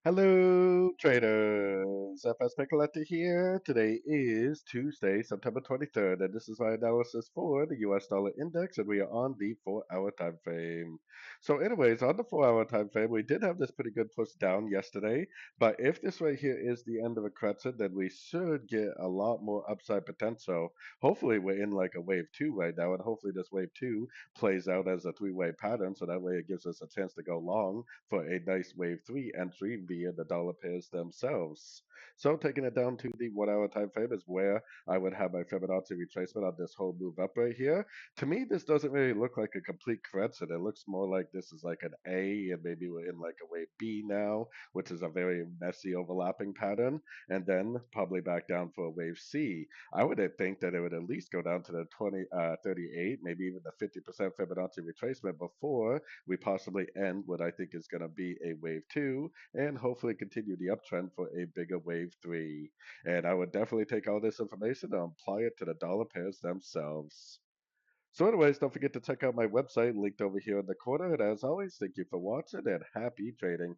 Hello, traders. FX Pip Collector here. Today is Tuesday, September 23rd, and this is my analysis for the US dollar index, and we are on the 4-hour time frame. So, anyways, on the 4-hour time frame, we did have this pretty good push down yesterday, but if this right here is the end of a crescent, then we should get a lot more upside potential. Hopefully, we're in like a wave two right now, and hopefully, this wave two plays out as a three-way pattern, so that way it gives us a chance to go long for a nice wave three entry via the dollar pairs themselves. So taking it down to the 1 hour time frame is where I would have my Fibonacci retracement on this whole move up right here. To me, this doesn't really look like a complete correction. It looks more like this is like an A, and maybe we're in like a wave B now, which is a very messy overlapping pattern, and then probably back down for a wave C. I would think that it would at least go down to the 38, maybe even the 50% Fibonacci retracement before we possibly end what I think is going to be a wave two and hopefully continue the uptrend for a bigger wave three. And I would definitely take all this information and apply it to the dollar pairs themselves. So, anyways, don't forget to check out my website linked over here in the corner. And as always, thank you for watching and happy trading.